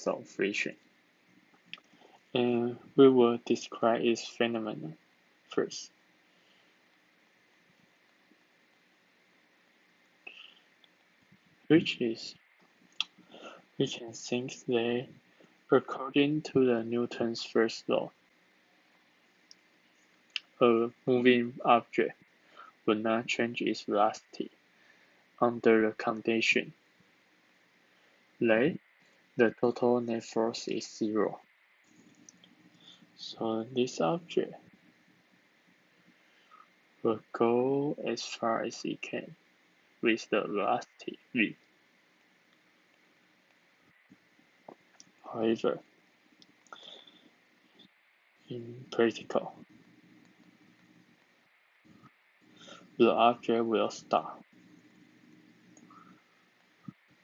of friction. And we will describe its phenomenon first. Which we can think that according to the Newton's first law, a moving object will not change its velocity under the condition that the total net force is zero. So this object will go as far as it can with the velocity v. However, in practical, the object will stop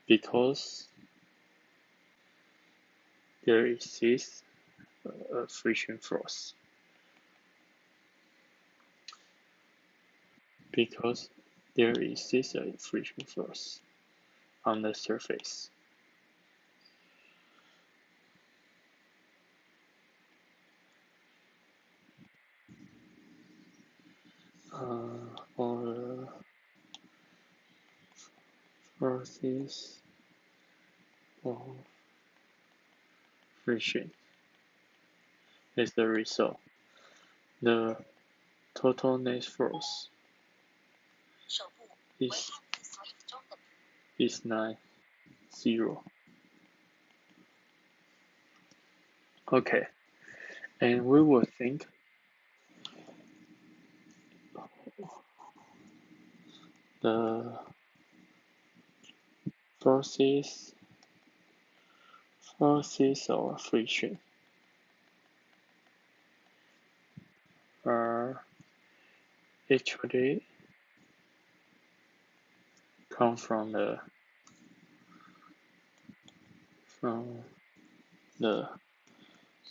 because there exists a friction force. Because there exists a friction force on the surface. Or forces of friction. As the result, the total net force is not zero. Okay, and we will think the forces of friction are actually come from the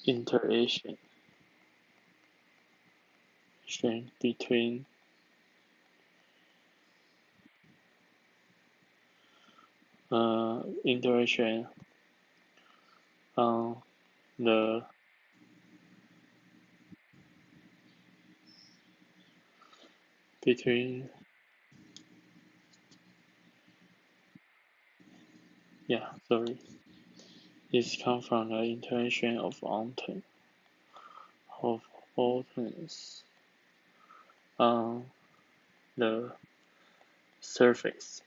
interaction between interaction on the between It's come from the interaction of atoms on the surface.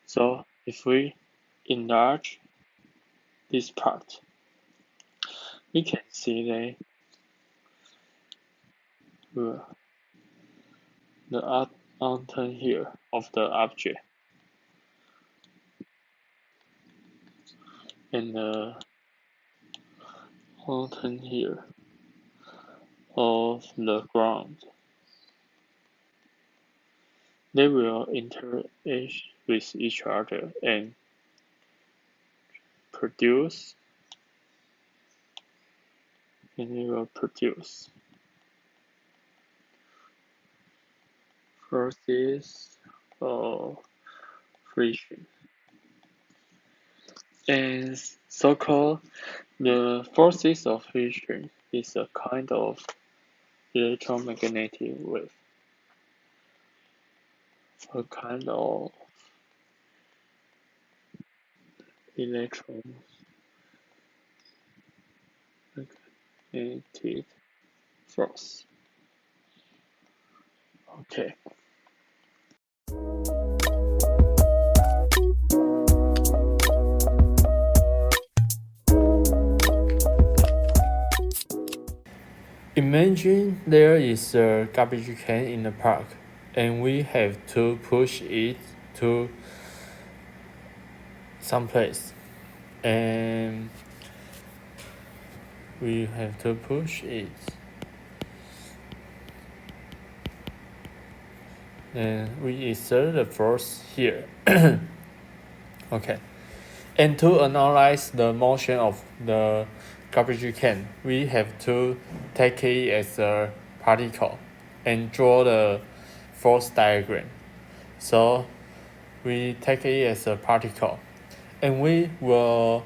So if we enlarge this part, we can see that the atom here of the object and the atom here of the ground, they will interact with each other and produce forces of friction. And so-called the forces of friction is a kind of electromagnetic wave. A kind of electromagnetic force. Okay. Imagine there is a garbage can in the park, and we have to push it to some place, and we have to push it, and we exert the force here. Okay, and to analyze the motion of the garbage can, we have to take it as a particle and draw the force diagram. So we take it as a particle, and we will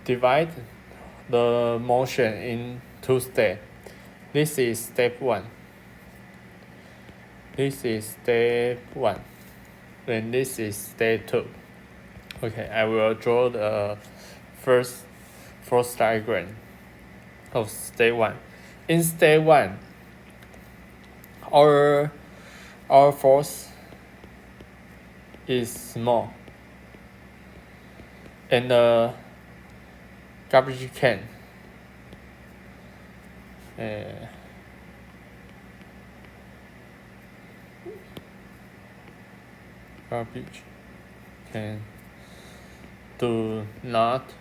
divide the motion in two steps. This is step 1. This is step 1. Then this is step 2. Okay, I will draw the first force diagram of step 1. In step 1, our force is small, and the garbage can do not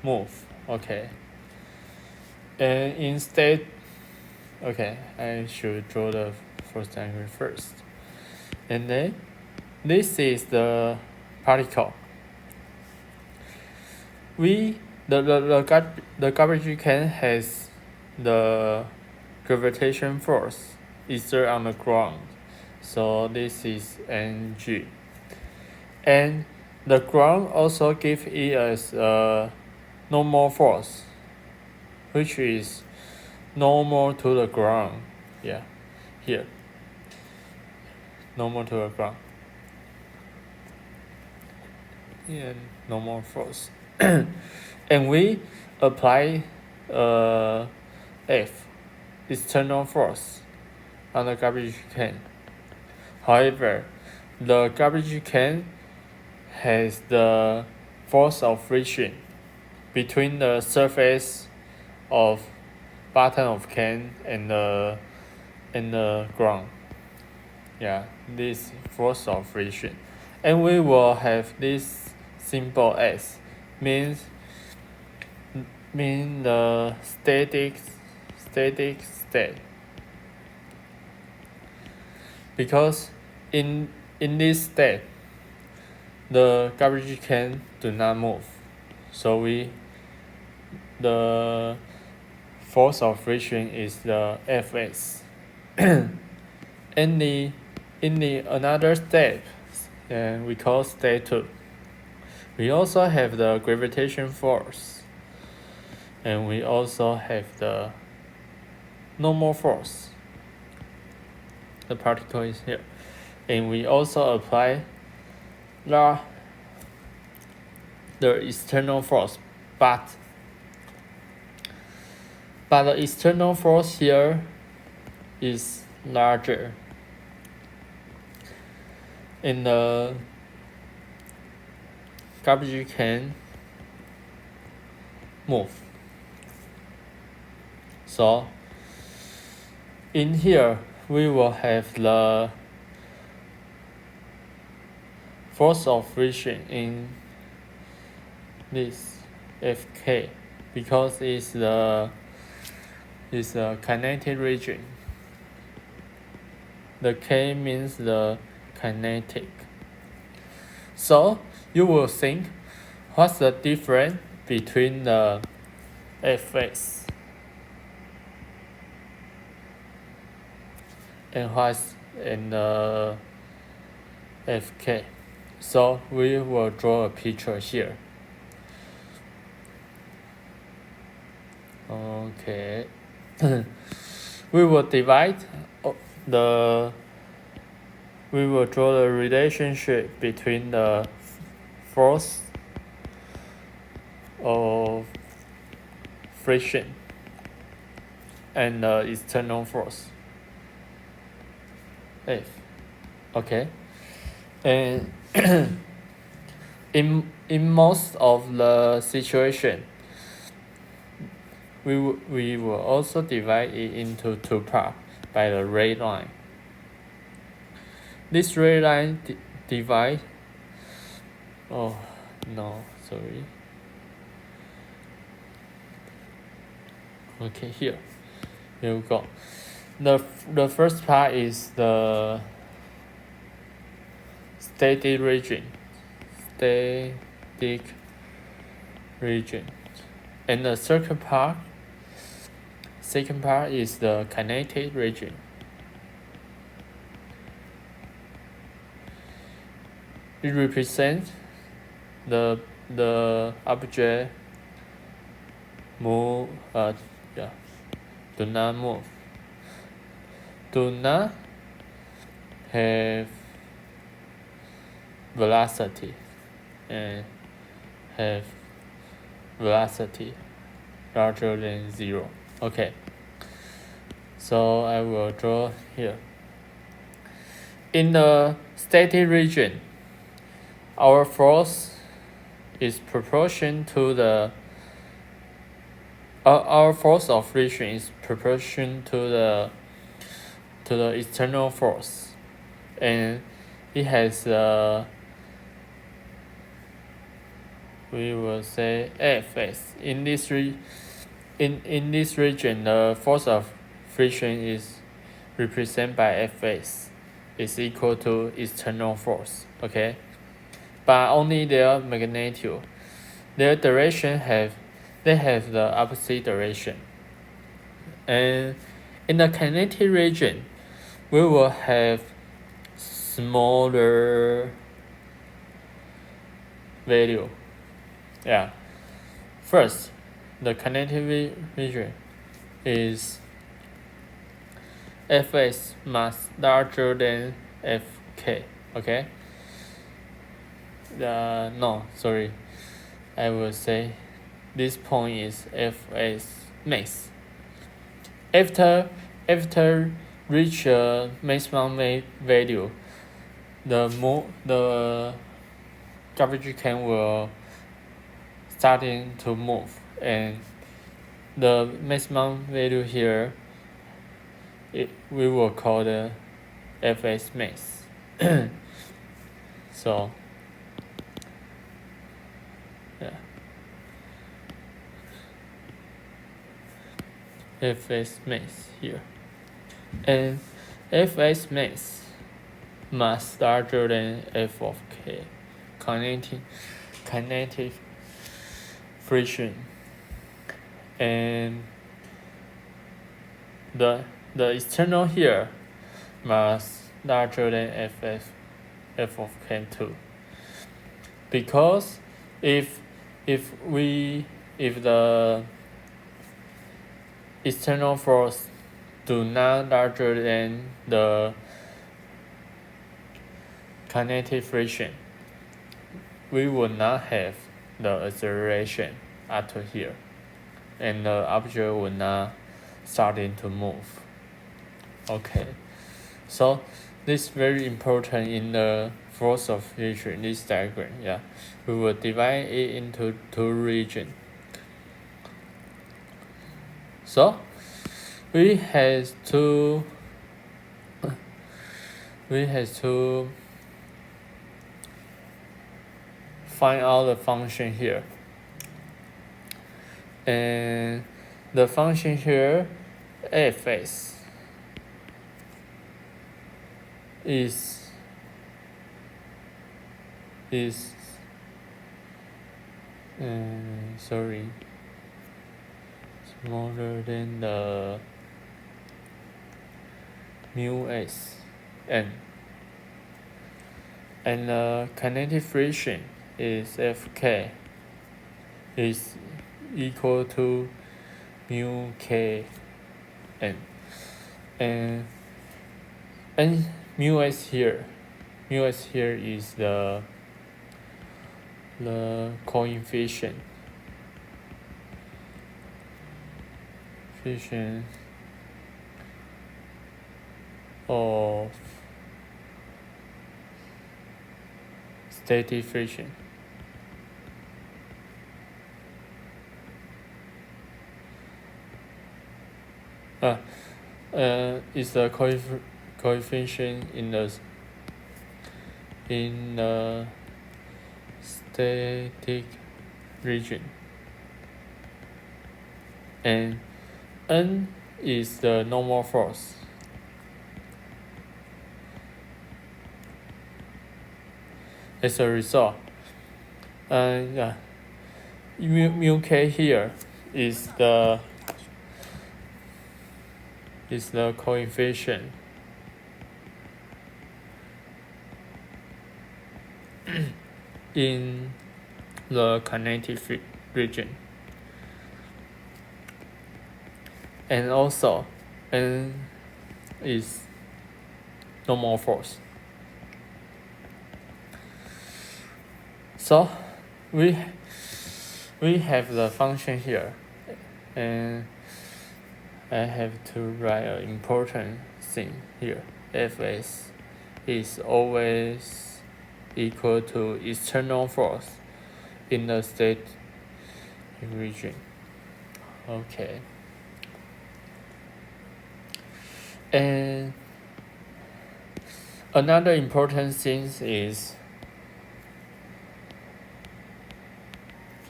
move. Okay. And instead, okay, I should draw the first diagram first. And then this is the particle. The garbage can has the gravitation force exerted on the ground. So this is Ng. And the ground also gives it as a normal force, which is normal to the ground. Yeah, here. Normal to the ground. And normal force. And we apply F, external force, on the garbage can. However, the garbage can has the force of friction between the surface of bottom of can and the ground. Yeah, this force of friction. And we will have this symbol S, mean the static state. Because in this state, the garbage can do not move. So the force of friction is the Fs. In the another step, we call step 2. We also have the gravitation force, and we also have the normal force. The particle is here, and we also apply the external force, but the external force here is larger. In the garbage can move. So in here we will have the force of friction in this Fk, because it's a kinetic region. The K means the kinetic. So you will think, what's the difference between the Fs and what's in the Fk? So we will draw a picture here. Okay. We will draw the relationship between the force of friction and the external force, F. Okay. And in most of the situation, we will also divide it into two parts by the red line. This red line divide. Oh no, sorry. Okay, here we go. The first part is the static region, and the second part is the kinetic region. It represents the object move do not move, do not have velocity, and have velocity larger than 0. Okay, so I will draw here. In the static region, our force is proportion to the our force of friction is proportion to the external force, and it has we will say Fs. In this region, the force of friction is represented by Fs is equal to external force. Okay, but only their magnitude, their direction they have the opposite direction. And in the kinetic region, we will have smaller value. Yeah. First, the kinetic region is Fs mass larger than Fk. Okay. No, sorry. I will say this point is Fs max. After reach a maximum value, the garbage can will starting to move, and the maximum value here we will call the Fs max. So yeah, Fs max here, and Fs max mass larger than F of k. Kinetic friction, and the external here mass larger than F of k too, because if the external force do not larger than the kinetic friction, we will not have the acceleration up to here, and the object will not starting to move. Okay, so this is very important in the force of friction in this diagram. Yeah, we will divide it into two regions. So we have to find out the function here, and the function here Fs is smaller than the mu s n, and the kinetic friction is Fk is equal to mu k n, and mu s here is the coefficient of static friction. Is the coefficient in the static region, and N is the normal force. As a result, mu k here is the coefficient in the kinetic region. And also, N is normal force. So we have the function here, and I have to write an important thing here. Fs is always equal to external force in the state region. Okay. And another important thing is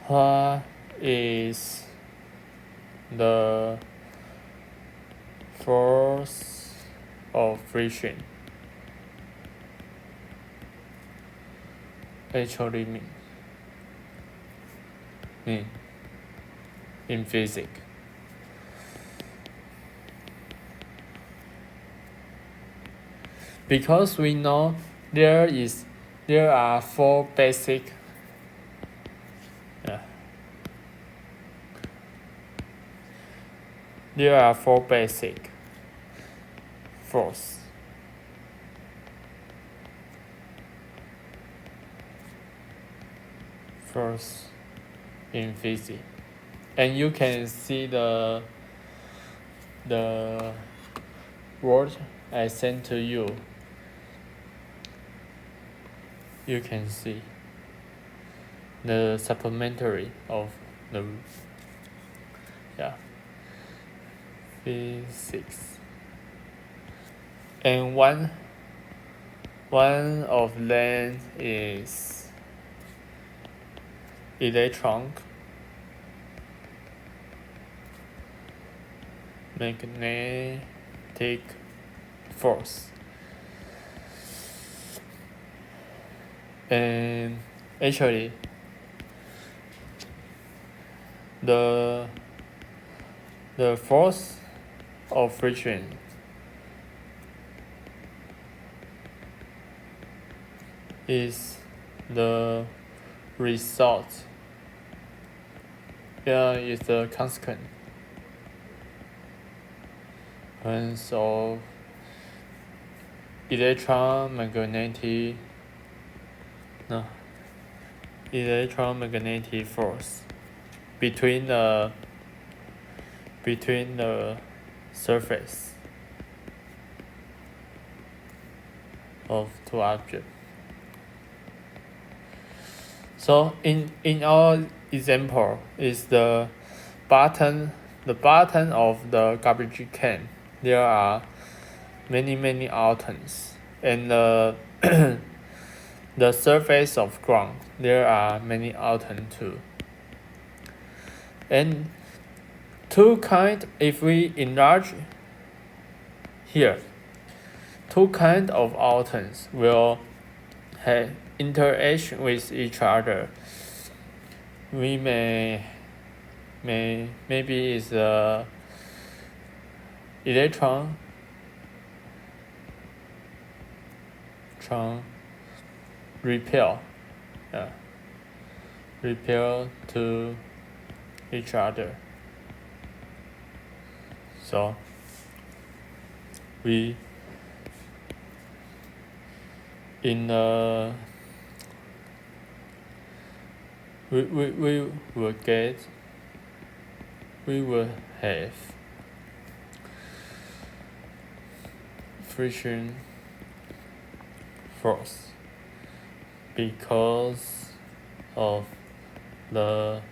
what is the force of friction actually mean in physics. Because we know there are four basic force. Force in physics, and you can see the word I sent to you. You can see the supplementary of the physics, and one of them is electron magnetic force. And actually, the force of friction is the result. Is the consequence of electromagnetic force between the surface of two objects. So in our example is the bottom of the garbage can. There are many atoms, and the the surface of ground there are many atoms too. And if we enlarge here, two kinds of atoms will have interaction with each other. We maybe is a electron repel to each other. So we will have friction force because of the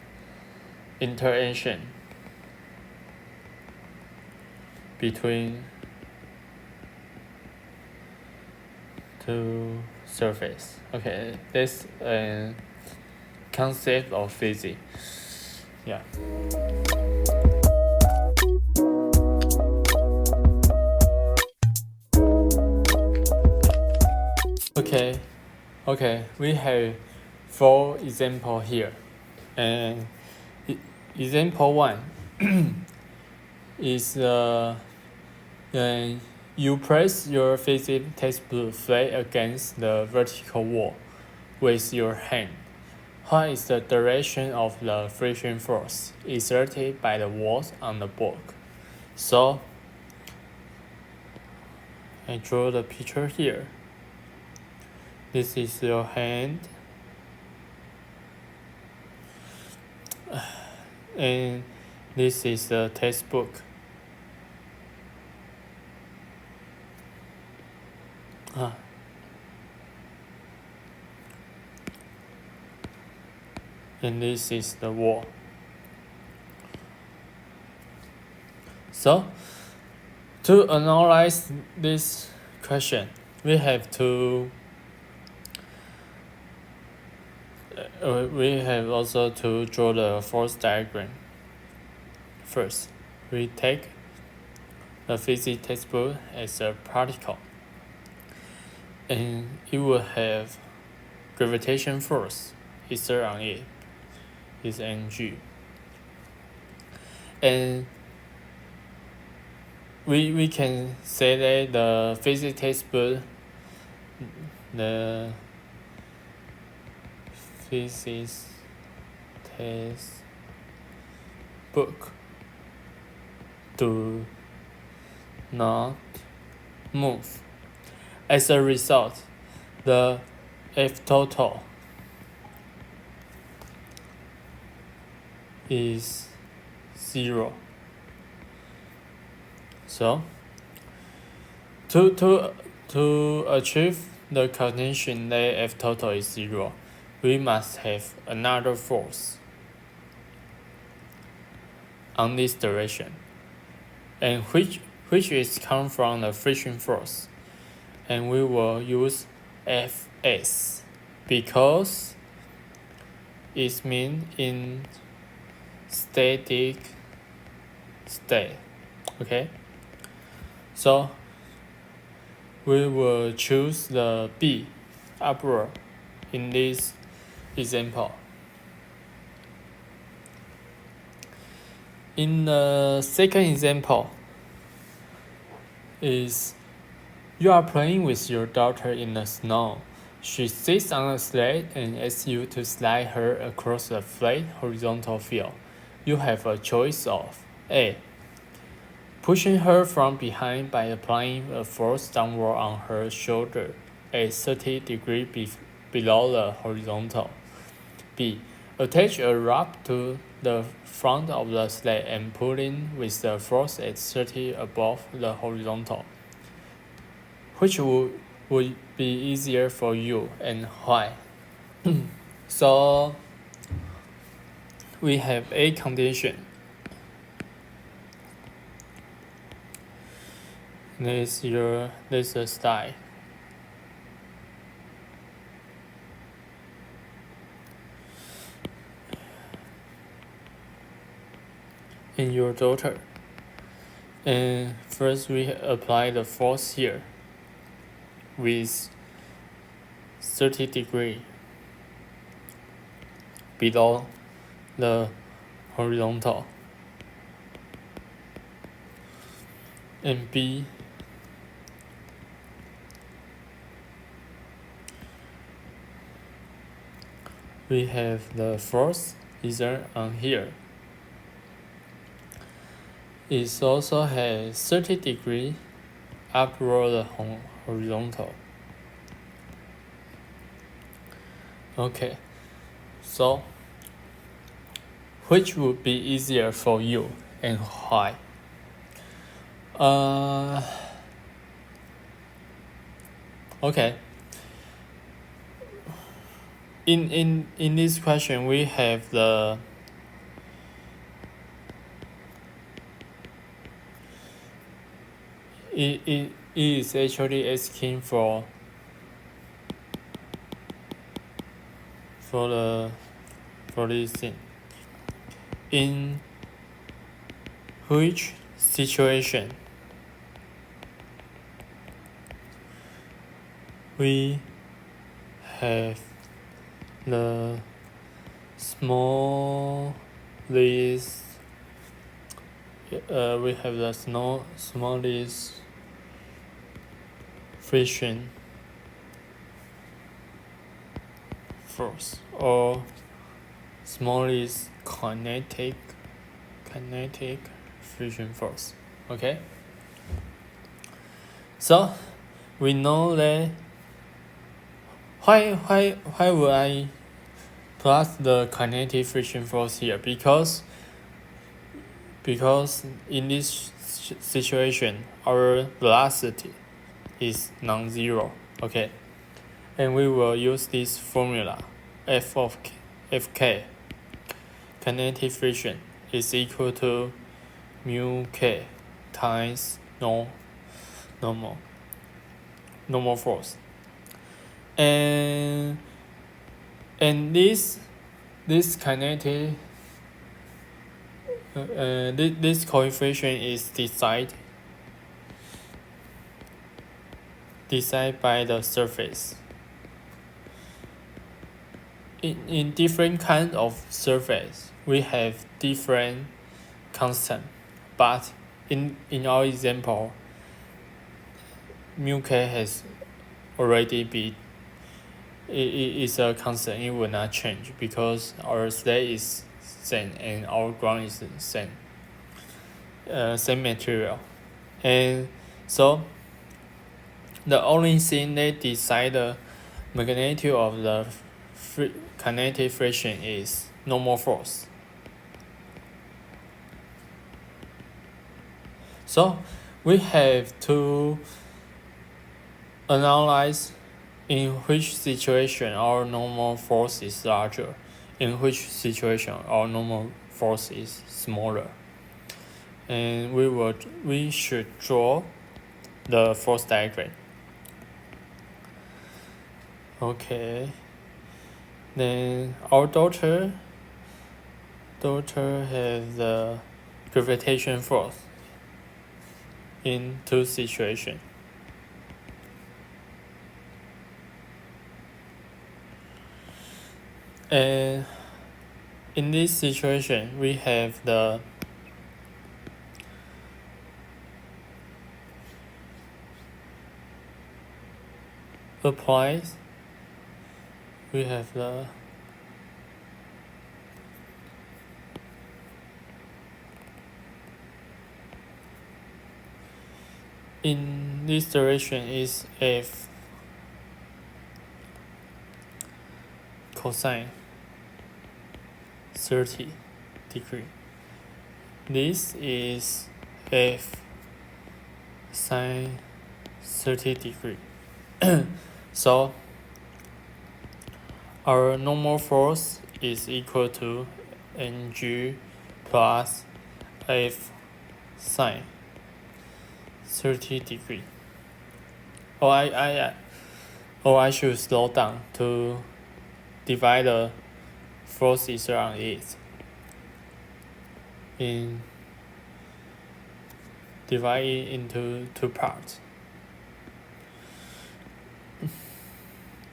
interaction between two surfaces. Okay, that's a concept of physics. Yeah. Okay, we have 4 examples here. And example 1 is you press your physics textbook flat against the vertical wall with your hand, What is the direction of the friction force exerted by the walls on the board? So, I draw the picture here. This is your hand, and this is the textbook. And this is the wall. So, to analyze this question, we have also to draw the force diagram. First, we take the physics textbook as a particle, and it will have gravitation force exerted on it is mg, and we can say that the physics textbook, the physics textbook do not move. As a result, the F total is 0. So, to achieve the condition that F total is 0, we must have another force on this direction, and which is come from the friction force, and we will use Fs because it means in static state. Okay, so we will choose the B, upward, in this example. In the second example, is you are playing with your daughter in the snow. She sits on a sled and asks you to slide her across a flat horizontal field. You have a choice of A, pushing her from behind by applying a force downward on her shoulder at 30 degrees below the horizontal. B, attach a rope to the front of the sled and pulling with the force at 30 above the horizontal. Which would be easier for you and why? So we have a condition. This is a style. In your daughter. And first we apply the force here with 30 degrees below the horizontal. And B, we have the force exerted on here. It also has 30 degrees upward the horizontal. Okay, so which would be easier for you and why? Okay. In this question, we have the it is actually asking for this thing. In which situation we have the smallest friction force, or smallest kinetic friction force. Okay. So we know that why would I plus the kinetic friction force here? Because in this situation our velocity is non-zero. Okay, and we will use this formula Fk kinetic friction is equal to mu k times normal force, and this kinetic this coefficient is decided by the surface. In different kinds of surface, we have different constant, but in our example, mu k has already been it is a constant. It will not change because our state is same and our ground is same material, and so the only thing that decide the magnitude of the kinetic friction is normal force. So we have to analyze in which situation our normal force is larger, in which situation our normal force is smaller, and we should draw the force diagram. Okay, then our daughter has the gravitation force in two situations. And in this situation, we have the applies. We have the in this direction is F cosine 30 degree. This is F sine 30 degree. So our normal force is equal to Ng plus F sine 30 degree. I should slow down to divide the forces around it. Divide it into two parts.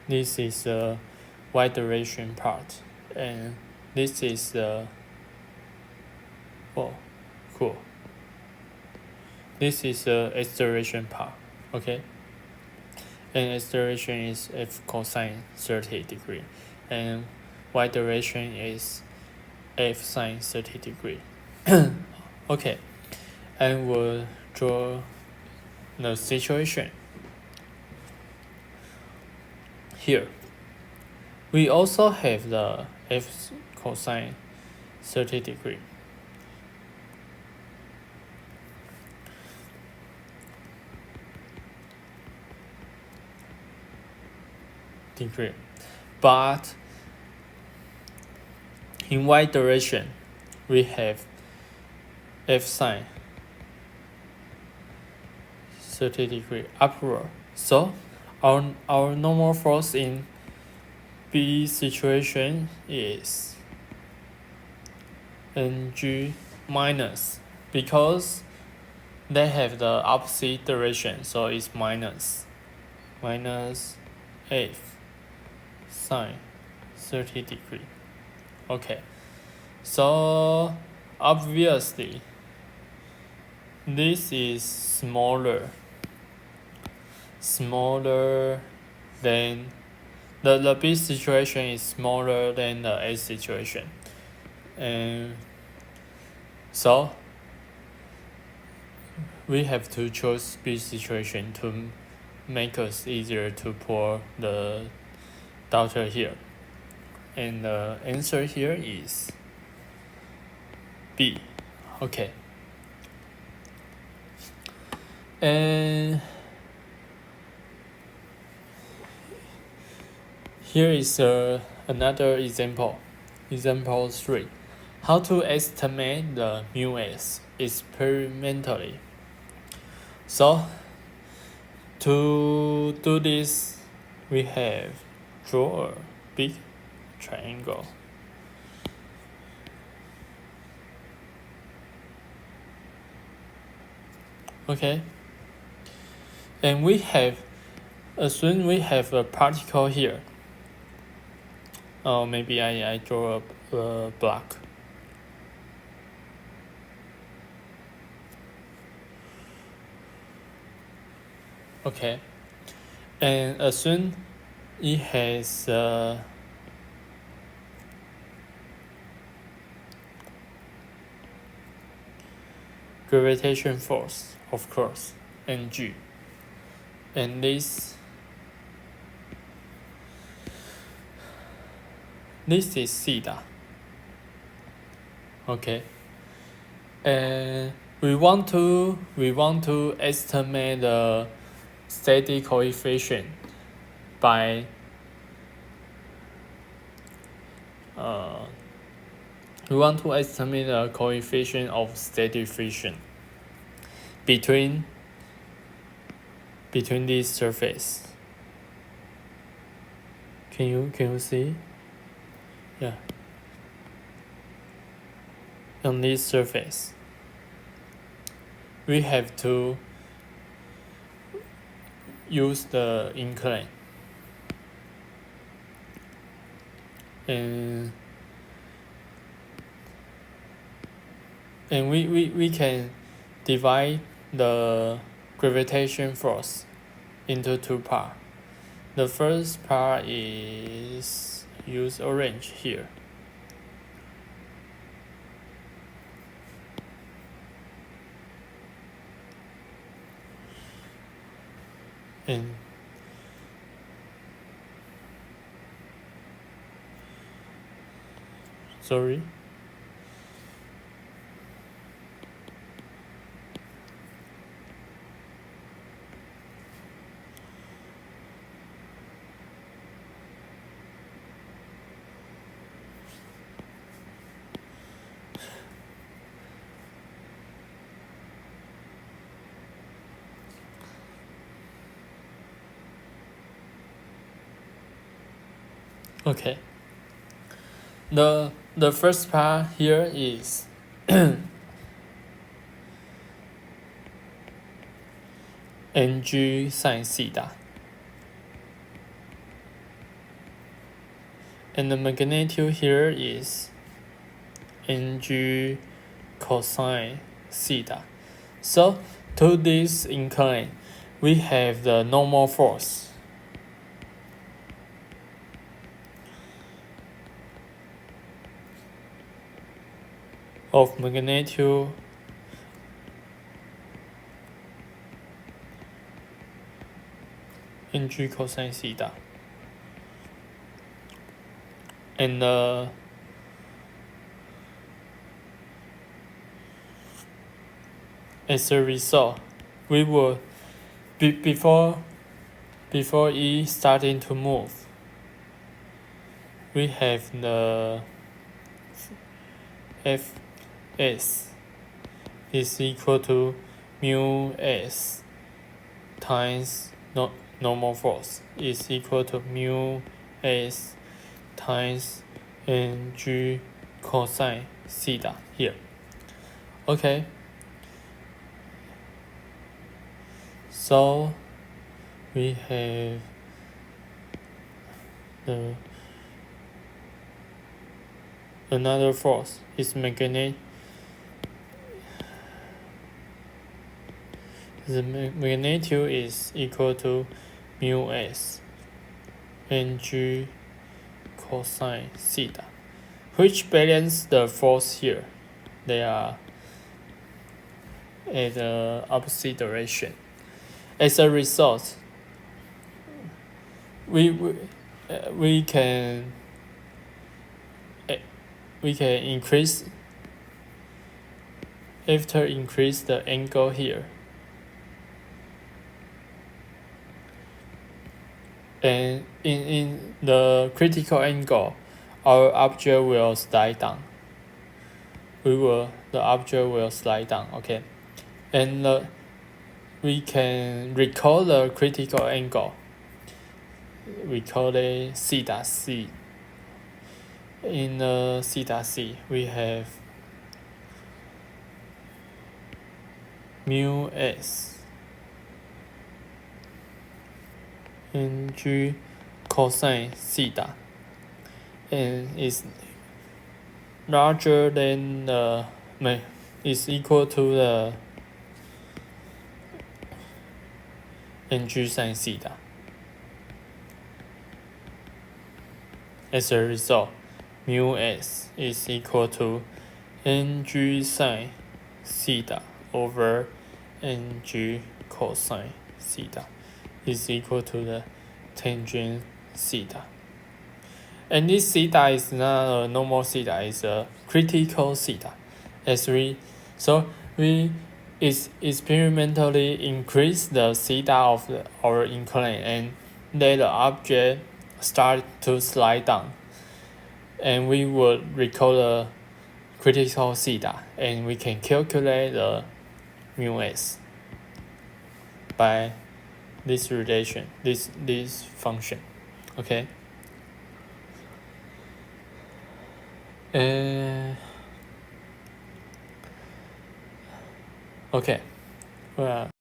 This is the y direction part, and this is the This is the x direction part. Okay, and x direction is F cosine 30 degree, and y direction is F sine 30 degree. Okay, and we'll draw the situation. Here, we also have the F cosine 30 degree. But in y direction, we have F sine 30 degree upward. So our normal force in B situation is Ng minus, because they have the opposite direction, so it's minus F sine 30 degree. Okay, so obviously this is smaller than the B situation is smaller than the A situation. And so we have to choose B situation to make us easier to pour the daughter here. And the answer here is B. Okay. And here is another example. Example 3. How to estimate the mu s experimentally. So, to do this, we have draw a big triangle. Okay. And we have, assume we have a particle here. Oh, maybe I draw a block. Okay. And assume it has gravitation force, of course, Ng. And this is theta. Okay. And we want to estimate the steady coefficient by we want to estimate the coefficient of steady friction between this surface. Can you see? Yeah. On this surface, we have to use the incline. And we can divide the gravitation force into two parts. The first part is use orange here. And sorry. Okay. The first part here is Ng sine theta. And the magnitude here is Ng cosine theta. So to this incline, we have the normal force. Of magnitude Ng cosine theta. And as a result, we will before E starting to move, we have the Fs is equal to mu s times normal force is equal to mu s times Ng cosine theta here. Okay. So we have another force is magnetic. The magnitude is equal to mu s Ng cosine theta. which balance the force here. They are at the opposite direction. As a result, we can increase the angle here, and in the critical angle, our object will slide down. The object will slide down. Okay, and we can recall the critical angle. We call it theta c. In theta c, we have mu s ng cosine theta, and is larger than is equal to the ng sine theta. As a result, mu s is equal to ng sine theta over ng cosine theta is equal to the tangent theta. And this theta is not a normal theta, it's a critical theta. We experimentally increase the theta of our incline and let the object start to slide down. And we would recall the critical theta, and we can calculate the mu s by this relation, this function. Okay. Okay. Well,